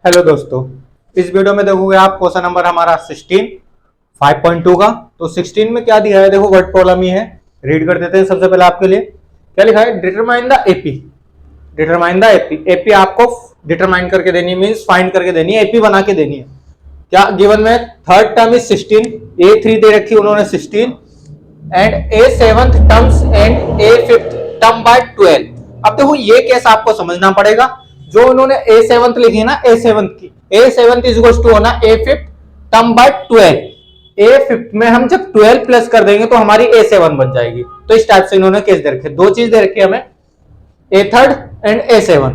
Hello दोस्तों, इस video में देखोगे आप क्वेश्चन नंबर हमारा 16 5.2 का। तो 16 में क्या दिया है, देखो वर्ड प्रॉब्लम ही है, रीड कर देते हैं। सबसे पहले आपके लिए क्या लिखा है, determine the AP. Determine the AP, AP आपको डिटरमाइन करके देनी है, मींस फाइंड करके देनी है, एपी बना के देनी है। क्या गिवन में थर्ड टर्म इज 16, A3 दे रखी उन्होंने 16 and A7 terms and A5 term by 12। अब देखो ये केस आपको समझना पड़ेगा, जो उन्होंने A7 लिखी है ना, A7 की A7 इज इक्वल टू होना A5 टर्म बाय 12। A5 में हम जब 12 प्लस कर देंगे तो हमारी A7 बन जाएगी। तो इस टाइप से इन्होंने केस दे रखे, दो चीज दे रखी है हमें, A3 एंड A7।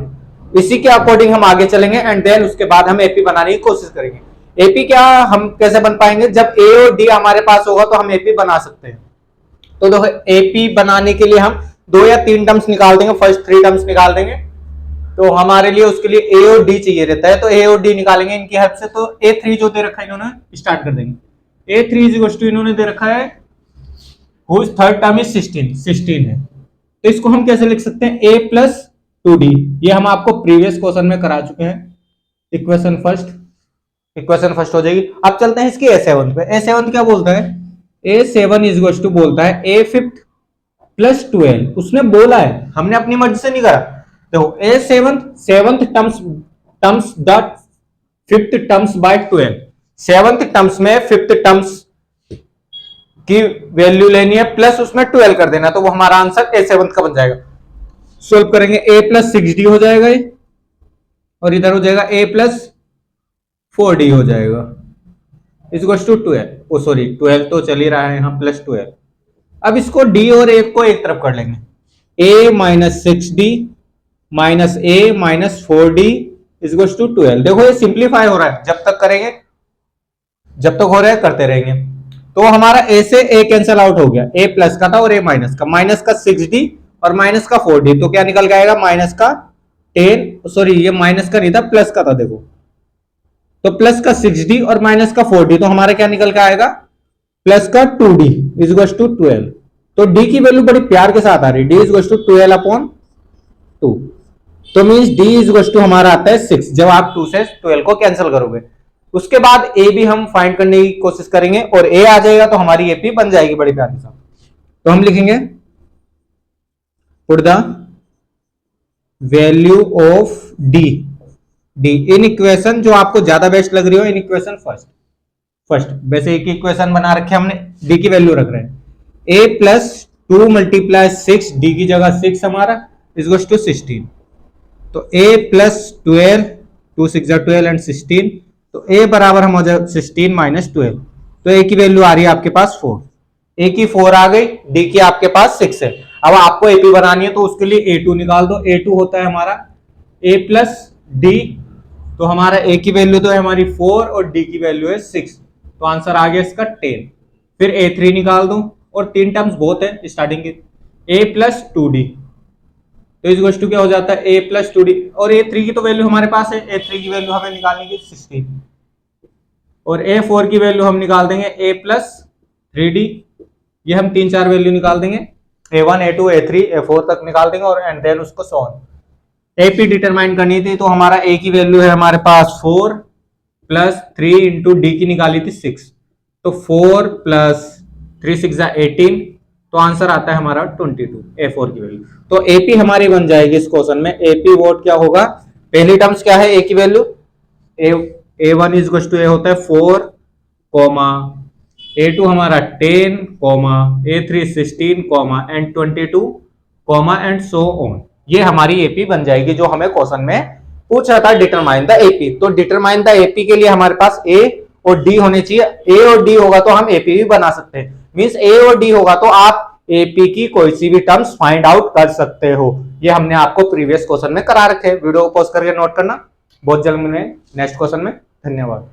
इसी के अकॉर्डिंग हम आगे चलेंगे एंड देन उसके बाद हम एपी बनाने की कोशिश करेंगे। एपी क्या हम कैसे बन पाएंगे, जब ए और डी हमारे पास होगा तो हम एपी बना सकते हैं। तो देखो एपी बनाने के लिए हम 2 या 3 टर्म्स निकाल देंगे, फर्स्ट 3 टर्म्स निकाल देंगे। तो हमारे लिए उसके लिए ए और डी चाहिए रहता है, तो ए और डी निकालेंगे इनकी हेल्प से। तो A3 जो दे रखा है इन्होंने स्टार्ट कर देंगे। A3 इज इक्वल टू इन्होंने दे रखा है हुज थर्ड टर्म इज 16 है। तो इसको हम कैसे लिख सकते हैं, a प्लस 2d। ये हम आपको प्रीवियस क्वेश्चन में करा चुके हैं। इक्वेशन फर्स्ट हो जाएगी। अब चलते हैं इसकी A7 पे। A7 क्या बोलता है, A7 इज इक्वल टू बोलता है A5 प्लस 12। उसने बोला है, हमने अपनी मर्जी से नहीं करा। देखो seventh terms the fifth terms by 12। Seventh terms में फिफ्थ टर्म्स की वैल्यू लेनी है, प्लस उसमें 12 कर देना, तो वो हमारा आंसर A7 का बन जाएगा। सोल्व करेंगे, a प्लस 6d हो जाएगा ये, और इधर हो जाएगा a प्लस 4d हो जाएगा इज टू 12। ओ सॉरी 12 तो चल ही रहा है यहाँ, प्लस 12। अब इसको d और a को एक तरफ कर लेंगे, a minus 6d minus a minus 4d is to 12। देखो ये सिंप्लीफाई हो रहा है, जब तक करेंगे, जब तक हो रहा है करते रहेंगे। तो हमारा a से a कैंसिल आउट हो गया, a प्लस का था और a माइनस का 6d और माइनस का 4d। तो क्या निकल के आएगा, माइनस का 10, सॉरी ये माइनस का नहीं था, प्लस का था। देखो तो प्लस का 6d और माइनस का 4d, तो हमारा क्या निकल के आएगा, प्लस का 2d इज टू 12। तो d की वैल्यू बड़ी प्यार के साथ आ रही है, d इज टू 12/2। तो मींस d इज टू हमारा आता है 6 जब आप 2 से 12 को कैंसिल करोगे। उसके बाद a भी हम फाइंड करने की कोशिश करेंगे और a आ जाएगा तो हमारी एपी बन जाएगी बड़ी प्यार के साथ। तो हम लिखेंगे put the value of d in equation जो आपको ज्यादा बेस्ट लग रही हो, इन इक्वेशन फर्स्ट। वैसे एक इक्वेशन बना रखे हमने, d की वैल्यू रख रहे हैं a प्लस 2 मल्टीप्लाई 6, d की जगह 6 हमारा इज टू 16। तो a प्लस 12, 2 6 12 एंड 16, तो a बराबर हम हो जाए 16 माइनस 12। तो a की वैल्यू आ रही है आपके पास 4, a की 4 आ गई, d की आपके पास 6 है। अब आपको एपी बनानी है तो उसके लिए a2 निकाल दो। a2 होता है हमारा a प्लस d, तो हमारा a की वैल्यू तो है हमारी 4 और d की वैल्यू है 6, तो आंसर आ गया इसका 10। फिर a3 निकाल दो, और 3 टर्म्स बहुत है स्टार्टिंग की, a प्लस 2d, तो इस टू क्या हो जाता है a प्लस 2d, और a3 की तो वैल्यू हमारे पास है, a3 की वैल्यू हमें निकालने की 16, और a4 की वैल्यू हम निकाल देंगे a प्लस 3d। ये हम 3-4 वैल्यू निकाल देंगे, a1 a2 a3 a4 तक निकाल देंगे, और एंड देन उसको सॉल्व। एपी डिटरमाइन करनी थी, तो हमारा a की वैल्यू है हमारे पास 4 प्लस 3 इंटू डी की निकाली थी 6, तो 4 प्लस 3 6 18, तो आंसर आता है हमारा 22 a4 की वैल्यू। तो एपी हमारी बन जाएगी इस क्वेश्चन में। एपी वोट क्या होगा, पहली टर्म्स क्या है, a की value a1 is to a होता है 4 कॉमा, a2 हमारा 10 comma, a3 16 comma and 22 comma and so on. ये हमारी एपी बन जाएगी जो हमें क्वेश्चन में पूछ रहा था, डिटरमाइन द एपी। तो डिटरमाइन द एपी के लिए हमारे पास a और d होने चाहिए। a और d होगा तो हम एपी भी बना सकते हैं, मींस a और d होगा तो आप एपी की कोई सी भी टर्म्स फाइंड आउट कर सकते हो। ये हमने आपको प्रीवियस क्वेश्चन में करा रखे हैं। वीडियो को पॉज करके नोट करना। बहुत जल्द मिलेंगे नेक्स्ट क्वेश्चन में। धन्यवाद।